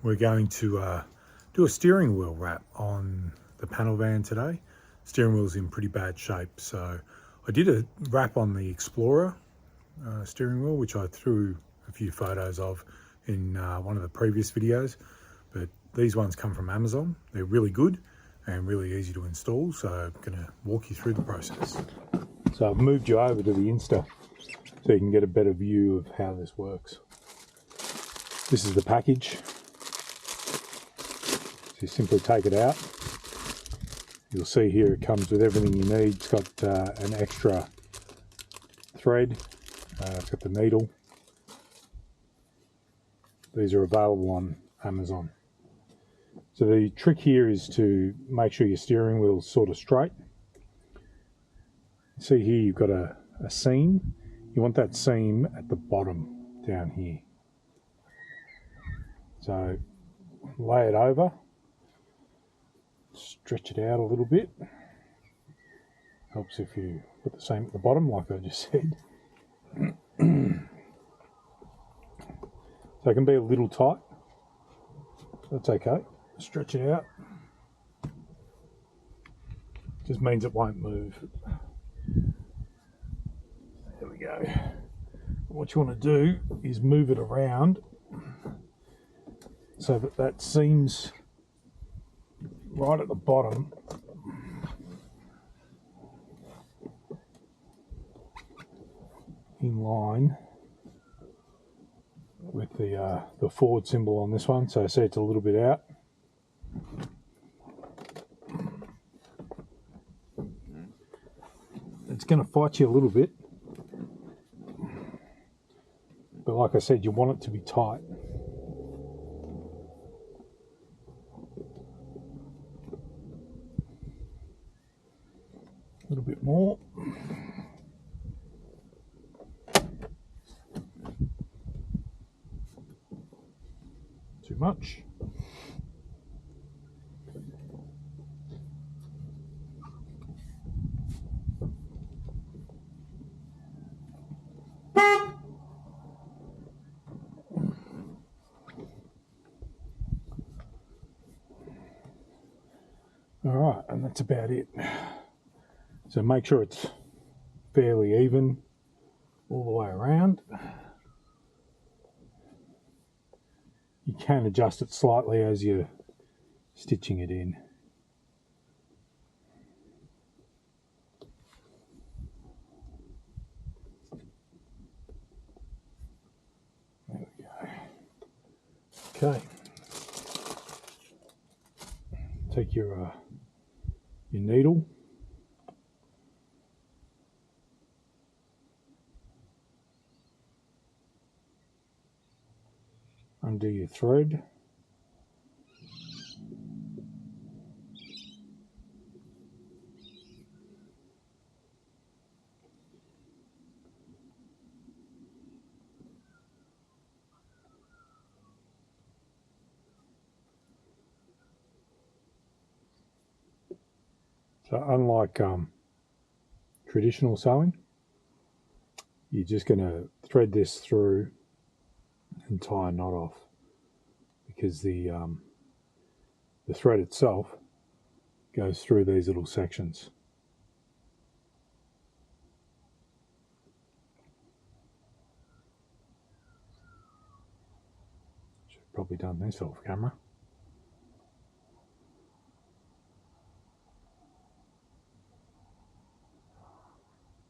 We're going to do a steering wheel wrap on the panel van today. Steering wheel's in pretty bad shape, so I did a wrap on the Explorer steering wheel, which I threw a few photos of in one of the previous videos, but these ones come from Amazon. They're really good and really easy to install, so I'm going to walk you through the process. So I've moved you over to the Insta so you can get a better view of how this works. This is the package. So you simply take it out. You'll see here it comes with everything you need. It's got an extra thread. It's got the needle. These are available on Amazon. So the trick here is to make sure your steering wheel is sort of straight. See here you've got a seam. You want that seam at the bottom down here. So lay it over, stretch it out a little bit. Helps if you put the seam at the bottom like I just said. So it can be a little tight. That's okay. Stretch it out. Just means it won't move. There we go. What you want to do is move it around so that that seam's right at the bottom. In line with the forward symbol on this one. So see it's a little bit out. It's going to fight you a little bit, but like I said, you want it to be tight. A little bit more. Too much. All right, and that's about it. So make sure it's fairly even all the way around. You can adjust it slightly as you're stitching it in. There we go. Okay. Take your needle. Undo your thread. So unlike traditional sewing, you're just going to thread this through and tie a knot off, because the thread itself goes through these little sections. Should have probably done this off camera.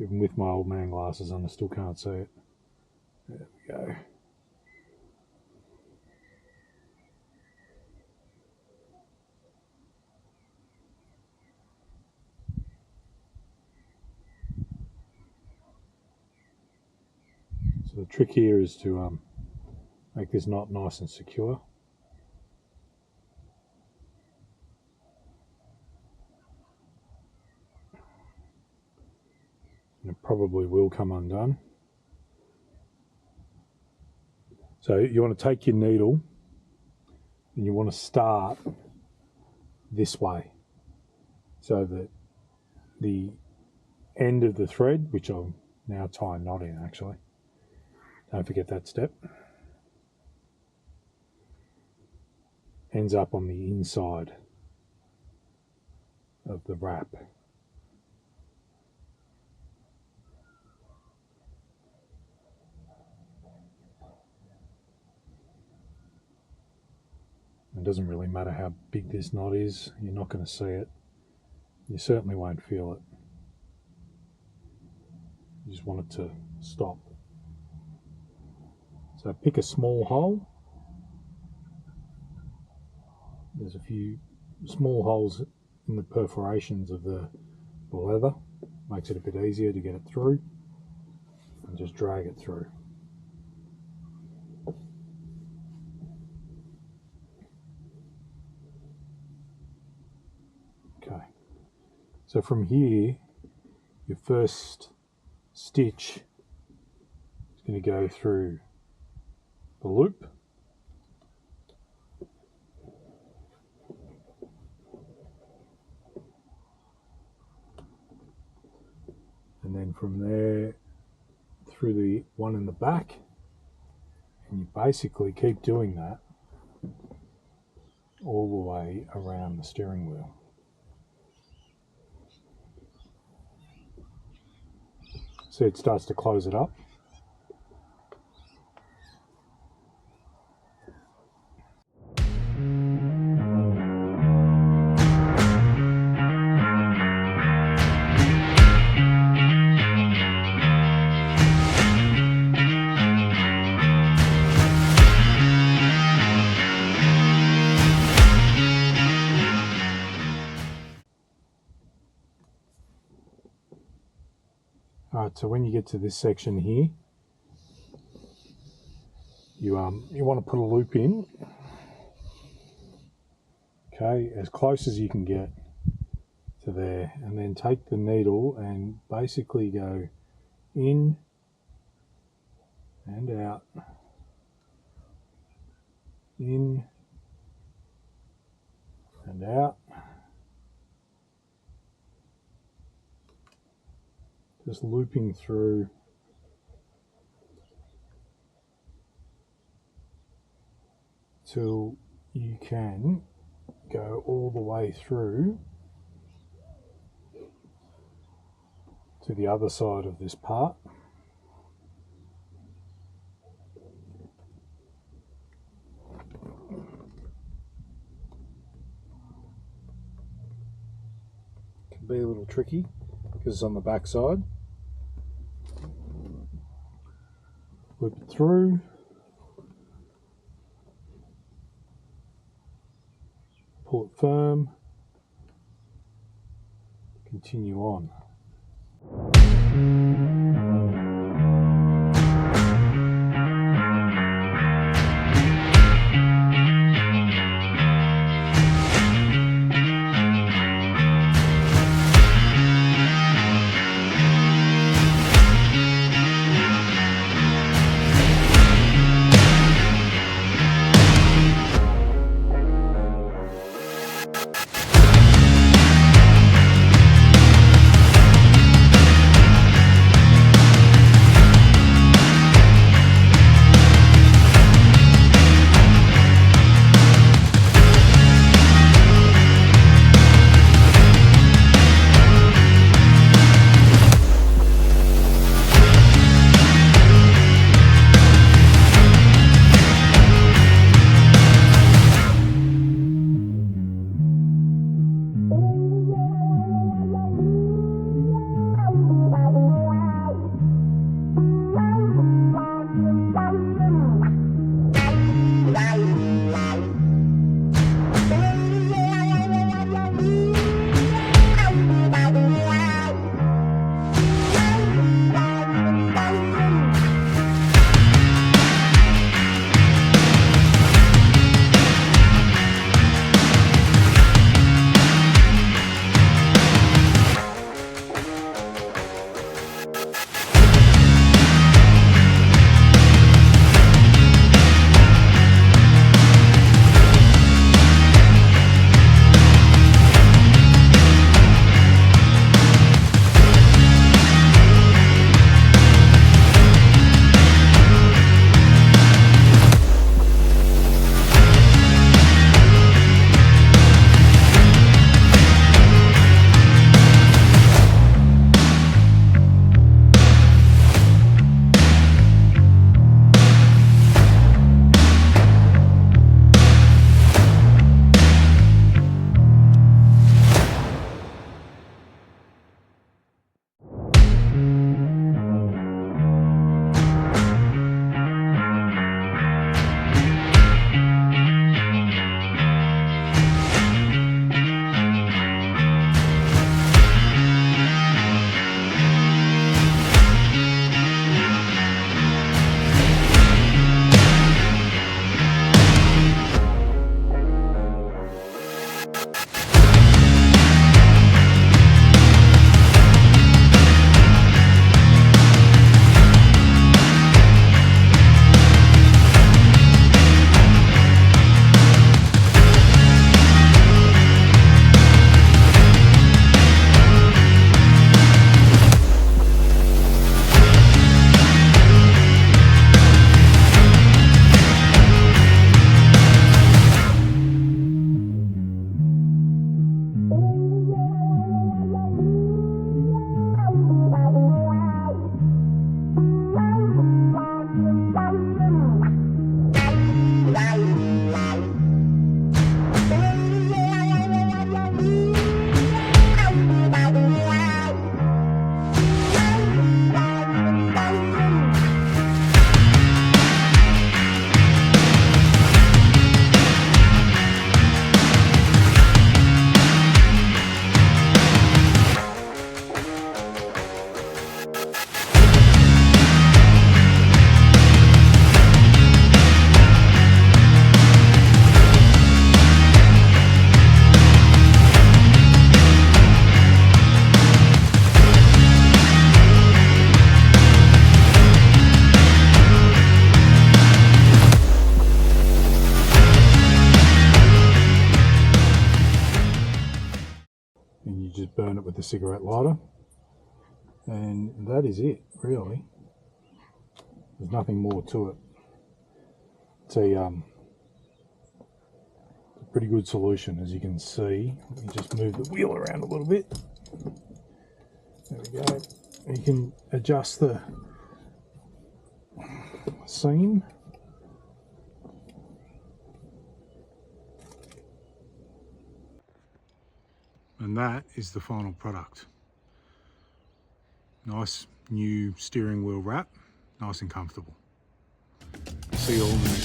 Even with my old man glasses on, I still can't see it. There we go. So the trick here is to make this knot nice and secure. And it probably will come undone. So you want to take your needle and you want to start this way, so that the end of the thread, which I'll now tie a knot in actually, don't forget that step. ends up on the inside of the wrap. It doesn't really matter how big this knot is, you're not going to see it. You certainly won't feel it. You just want it to stop. So pick a small hole. There's a few small holes in the perforations of the leather. Makes it a bit easier to get it through. And just drag it through. Okay. So from here, your first stitch is going to go through the loop. And then from there through the one in the back, and you basically keep doing that all the way around the steering wheel. See, it starts to close it up. Alright, so when you get to this section here, you want to put a loop in, okay, as close as you can get to there, and then take the needle and basically go in and out, in and out. Just looping through till you can go all the way through to the other side of this part. Can be a little tricky because it's on the back side. Loop it through. Pull it firm. Continue on. the cigarette lighter, and that is it, really. There's nothing more to it. It's a pretty good solution, as you can see. Let me just move the wheel around a little bit. There we go. You can adjust the seam. And that is the final product. Nice new steering wheel wrap, nice and comfortable. See you all in the next